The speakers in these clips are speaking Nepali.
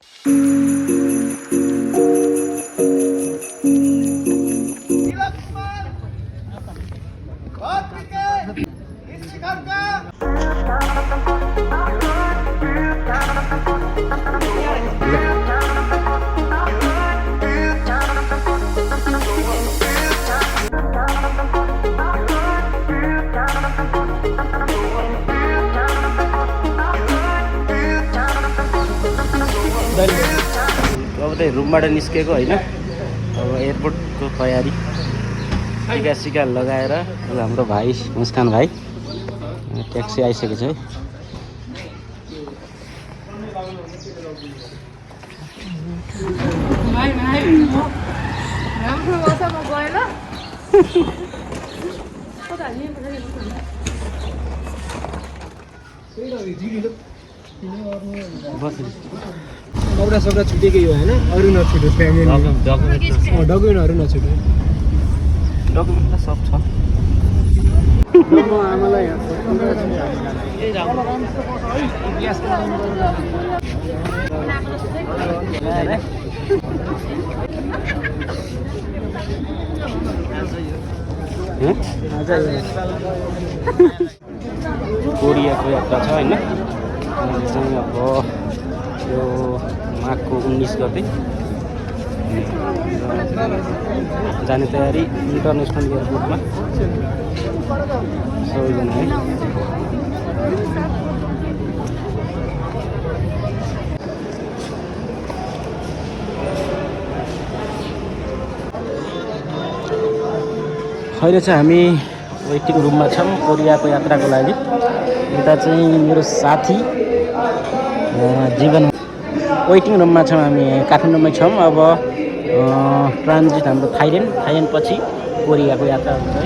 अब चाहिँ रुमबाट निस्केको होइन, अब एयरपोर्टको तयारी टिका सिका लगाएर अब हाम्रो भाइ मुस्कान भाइ ट्याक्सी आइसकेको छ है। कपडा सपडा छुटेकै हो होइन, अरू नछुट्यो, डकुमेन्टहरू नछुट्यो, डकुमेन्ट त सब छ। आमालाई कोरियाको यात्रा छ होइन, चाहिँ अब यो माघको 19 गते जाने तयारी इन्टरनेसनल एयरपोर्टमा सबैजना है। अहिले चाहिँ हामी वेटिङ रुममा छौँ कोरियाको यात्राको लागि। यता चाहिँ मेरो साथी जीवन वेटिङ रुममा छौँ, हामी काठमाडौँमै छौँ। अब ट्रान्जिट हाम्रो थाइल्यान्ड पछि कोरियाको यात्रा हुन्छ है।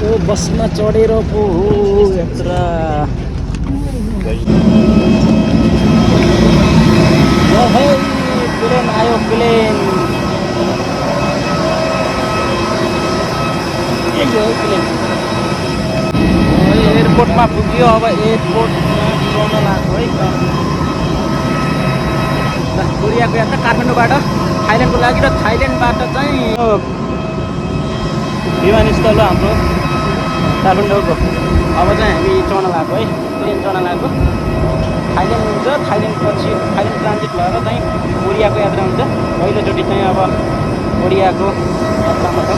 यो बसमा चढेर पो हो यात्रा। प्लेन आयो, प्लेन एयरपोर्टमा पुग्यो। अब एयरपोर्टमा चढ्न लाग्यो है। कोरियाको यात्रा काठमाडौँबाट थाइल्यान्डको लागि र थाइल्यान्डबाट चाहिँ विमानस्थल हो हाम्रो काठमाडौँको। अब चाहिँ हामी चढ्न लाग्यो है, प्लेन चढ्न लाग्यो। थाइल्यान्ड हुन्छ, थाइल्यान्ड पछि थाइल्यान्ड ट्रान्जिट भएर चाहिँ कोरियाको यात्रा हुन्छ। पहिलोचोटि चाहिँ अब कोरियाको यात्रामा छ।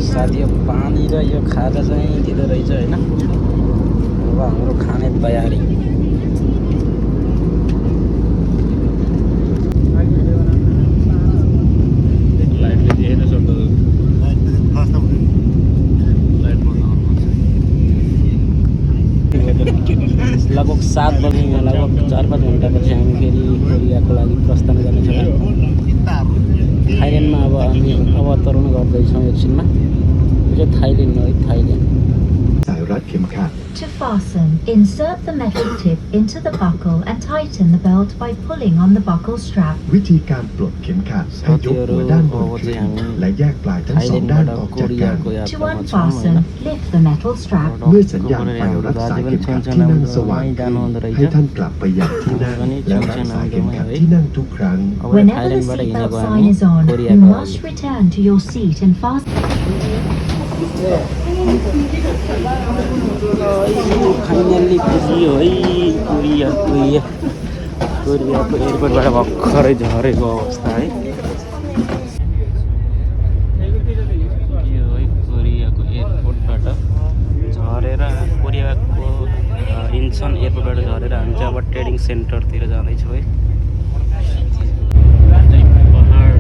साथी यो पानी र यो खाजा चाहिँ दिँदो रहेछ होइन। अब हाम्रो खाने तयारी। लगभग 7 बजी, लगभग 4-5 घन्टापछि हामी फेरि कोरियाको लागि प्रस्थान गर्नेछौँ। थाइल्यान्डमा अब हामी अवतरण गर्दैछौँ एकछिनमा। यो थाइल्यान्ड हो, Thailand. To fasten, insert the metal tip into the buckle and tighten the belt by pulling on the buckle strap. วิธีการปลดเข็มขัดให้ยกหัวด้านบนขึ้นและแยกปลายทั้งสองด้านออกจากกัน To unfasten, lift the metal strap. เมื่อสัญญาณไฟรัดสายเข็มขัดที่นั่งสว่างขึ้นให้ท่านกลับไปยังที่นั่งและรัดสายเข็มขัดที่นั่งทุกครั้ง Whenever the seatbelt sign is on, you must return to your seat and fasten. Finally पुग्यो है कोरियाको एयरपोर्टबाट भर्खरै झरेको अवस्था है। यो है कोरियाको एयरपोर्टबाट झरेर, कोरियाको इन्चन एयरपोर्टबाट झरेर हामी चाहिँ अब ट्रेडिङ सेन्टरतिर जाँदैछौँ है। पहाड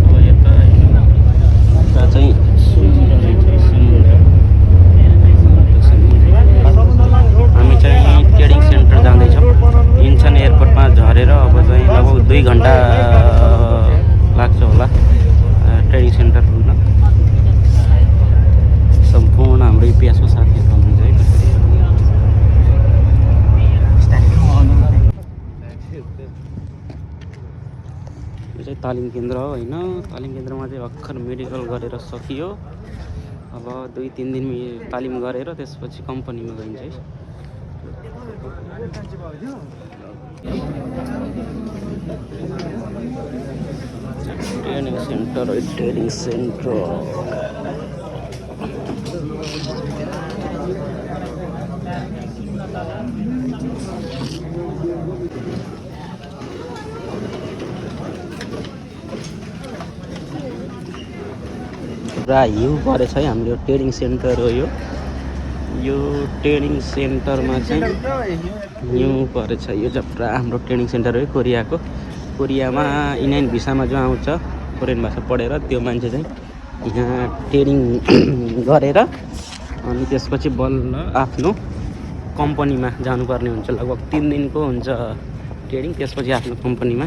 अब यता चाहिँ 2 घन्टा लाग्छ होला ट्रेनिङ सेन्टर पुग्न। सम्पूर्ण हाम्रो इपिएसको साथीहरू हुनुहुन्छ है यो चाहिँ तालिम केन्द्र हो होइन। तालिम केन्द्रमा चाहिँ भर्खर मेडिकल गरेर सकियो। अब 2-3 दिन तालिम गरेर त्यसपछि कम्पनीमा गइन्छ है। ट्रेनिङ सेन्टर है, ट्रेनिङ सेन्टर। पुरा हिउँ परेछ है हाम्रो ट्रेनिङ सेन्टर हो यो ट्रेनिङ सेन्टरमा चाहिँ हिउँ परेछ। यो चाहिँ पुरा हाम्रो ट्रेनिङ सेन्टर हो कोरियाको। कोरियामा इन्डियन भिसामा जो आउँछ कोरियन भाषा पढेर त्यो मान्छे चाहिँ यहाँ ट्रेनिङ गरेर अनि त्यसपछि बल्ल आफ्नो कम्पनीमा जानुपर्ने हुन्छ। लगभग 3 दिनको हुन्छ ट्रेनिङ। त्यसपछि आफ्नो कम्पनीमा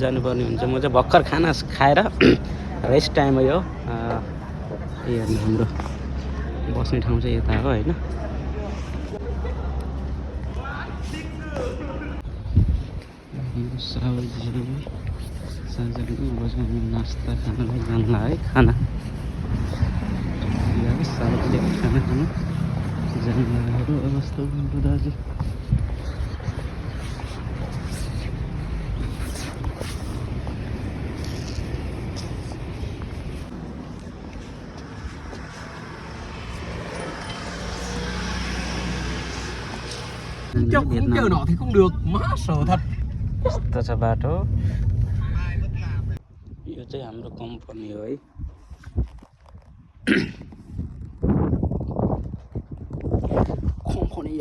जानुपर्ने हुन्छ। म चाहिँ भर्खर खाना खाएर रेस्ट टाइम हो यो। हेर्नु हाम्रो बस्ने ठाउँ चाहिँ यता हो होइन। साँझ नास्ता खानलाई जान्ला है। खाना खाना खानु जान्लाहरू अवस्था भएको दाजु। Trong khung giờ nọ thì không được, má sợ thật. यस्तो छ बाटो। यो चाहिँ हाम्रो कम्पनी हो है। कम्पनी